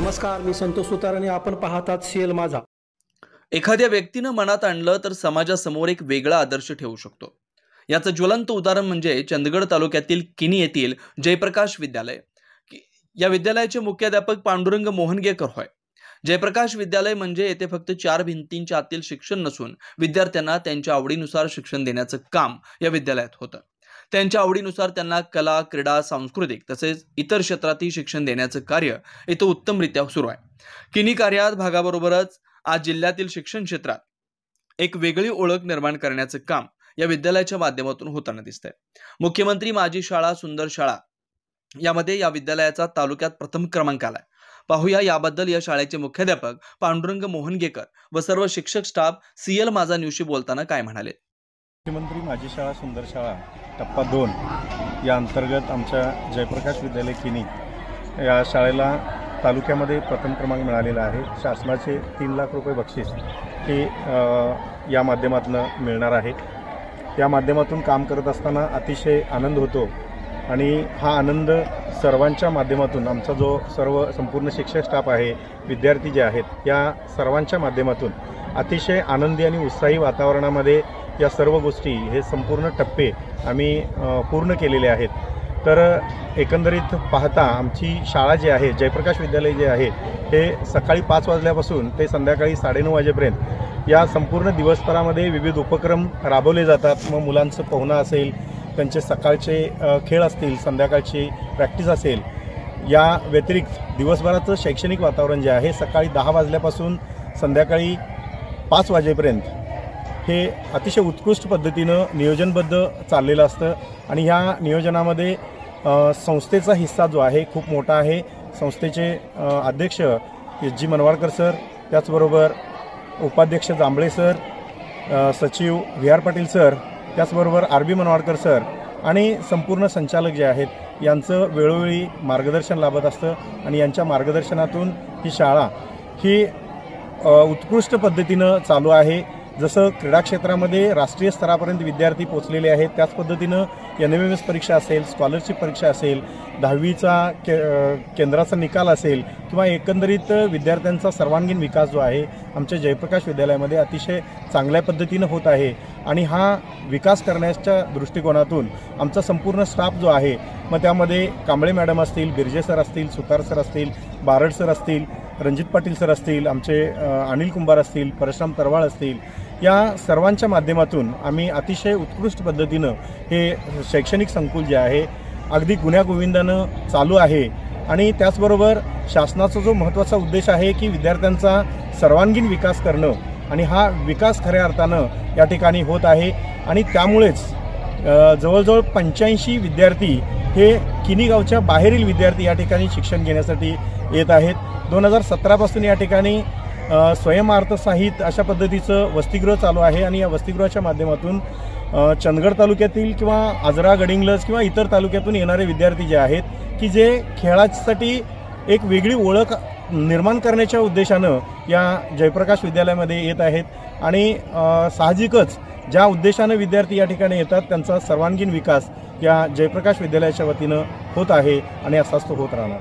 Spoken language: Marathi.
नमस्कार, मी संतोष सुतार आणि आपण पाहतात सीएल माझा. एखाद्या व्यक्तीनं मनात आणलं तर समाजासमोर एक वेगळा आदर्श ठेवू शकतो. याचं ज्वलंत उदाहरण म्हणजे चंदगड तालुक्यातील किनी येथील जयप्रकाश विद्यालय. या विद्यालयाचे मुख्याध्यापक पांडुरंग मोहनगेकर होय. जयप्रकाश विद्यालय म्हणजे येथे फक्त 4 भिंतींच्या आतील शिक्षण नसून विद्यार्थ्यांना त्यांच्या आवडीनुसार शिक्षण देण्याचं काम या विद्यालयात होतं. त्यांच्या आवडीनुसार त्यांना कला, क्रीडा, सांस्कृतिक तसेच इतर क्षेत्रातही शिक्षण देण्याचं कार्य इथं उत्तमरित्या सुरू आहे. किनी कार्यात भागाबरोबरच आज जिल्ह्यातील शिक्षण क्षेत्रात एक वेगळी ओळख निर्माण करण्याचं काम या विद्यालयाच्या माध्यमातून होताना दिसतंय. मुख्यमंत्री माझी शाळा सुंदर शाळा यामध्ये या विद्यालयाचा तालुक्यात प्रथम क्रमांक आलाय. पाहूया याबद्दल या शाळेचे मुख्याध्यापक पांडुरंग मोहनगेकर व सर्व शिक्षक स्टाफ सीएल माझा न्यूजशी बोलताना काय म्हणाले. मुख्यमंत्री माझी शाळा सुंदर शाळा टप्पा 2 या अंतर्गत आमच्या जयप्रकाश विद्यालय किनी या शाळेला तालुक्यामध्ये प्रथम क्रमांक मिळालेला आहे. शासनाचे 3 लाख रुपये बक्षीस हे या माध्यमातून मिळणार आहे. या माध्यमातून काम करत असताना अतिशय आनंद होतो आणि हा आनंद सर्वांच्या माध्यमातून आमचा जो संपूर्ण शिक्षक स्टाफ आहे, विद्यार्थी जे आहेत, या सर्वांच्या माध्यमातून अतिशय आनंदी आणि उत्साही वातावरणामध्ये या सर्व गोष्टी हे संपूर्ण टप्पे आम्ही पूर्ण केलेले आहेत. तर एकंदरीत पाहता आमची शाळा जी आहे, जयप्रकाश विद्यालय जे आहे, हे सकाळी 5 वाजल्यापासून ते संध्याकाळी 9:30 वाजेपर्यंत या संपूर्ण दिवसभरामध्ये विविध उपक्रम राबवले जातात. मग मुलांचं पोहणं असेल, त्यांचे सकाळचे खेळ असतील, संध्याकाळची प्रॅक्टिस असेल. या व्यतिरिक्त दिवसभराचं शैक्षणिक वातावरण जे आहे, सकाळी 10 वाजल्यापासून संध्याकाळी 5 वाजेपर्यंत हे अतिशय उत्कृष्ट पद्धतीनं नियोजनबद्ध चाललेलं असतं. आणि ह्या नियोजनामध्ये संस्थेचा हिस्सा जो आहे खूप मोठा आहे. संस्थेचे अध्यक्ष जी मनवाडकर सर, त्याचबरोबर उपाध्यक्ष जांभळे सर, सचिव VR पाटील सर, त्याचबरोबर RB मनवाडकर सर आणि संपूर्ण संचालक जे आहेत यांचं वेळोवेळी मार्गदर्शन लाभत असतं. आणि यांच्या मार्गदर्शनातून ही शाळा ही उत्कृष्ट पद्धतीनं चालू आहे. जसं क्रीडा क्षेत्रामध्ये राष्ट्रीय स्तरापर्यंत विद्यार्थी पोचलेले आहेत, त्याच पद्धतीनं NMMS परीक्षा असेल, स्कॉलरशिप परीक्षा असेल, 10वीचा केंद्राचा निकाल असेल किंवा एकंदरीत विद्यार्थ्यांचा सर्वांगीण विकास जो आहे आमच्या जयप्रकाश विद्यालयामध्ये अतिशय चांगल्या पद्धतीनं होत आहे. आणि हा विकास करण्याच्या दृष्टिकोनातून आमचा संपूर्ण स्टाफ जो आहे, मग त्यामध्ये कांबळे मॅडम असतील, बिर्जे सर असतील, सुतार सर असतील, बारड सर असतील, रणजित पाटील सर असतील, आमचे अनिल कुंभार असतील, परशुराम तरवाळ असतील, या सर्वांच्या माध्यमातून आम्ही अतिशय उत्कृष्ट पद्धतीनं हे शैक्षणिक संकुल जे आहे अगदी गुण्यागोविंदानं चालू आहे. आणि त्याचबरोबर शासनाचा जो महत्त्वाचा उद्देश आहे की विद्यार्थ्यांचा सर्वांगीण विकास करणं, आणि हा विकास खऱ्या अर्थानं या ठिकाणी होत आहे. आणि त्यामुळेच जवळजवळ 85 विद्यार्थी हे किनी गावच्या बाहेरील विद्यार्थी या ठिकाणी शिक्षण घेण्यासाठी येत आहेत. 2017 पासून या ठिकाणी स्वयंअर्थसहित अशा पद्धतीचं वसतिगृह चालू आहे. आणि या वसतिगृहाच्या माध्यमातून चंदगड तालुक्यातील किंवा आजरा, गडिंग्लज किंवा इतर तालुक्यातून येणारे विद्यार्थी जे आहेत की जे खेळासाठी एक वेगळी ओळख निर्माण करण्याच्या उद्देशानं या जयप्रकाश विद्यालयामध्ये येत आहेत. आणि साहजिकच ज्या उद्देशानं विद्यार्थी या ठिकाणी येतात त्यांचा सर्वांगीण विकास या जयप्रकाश विद्यालयाच्या वतीनं होत आहे आणि असाच तो होत राहणार.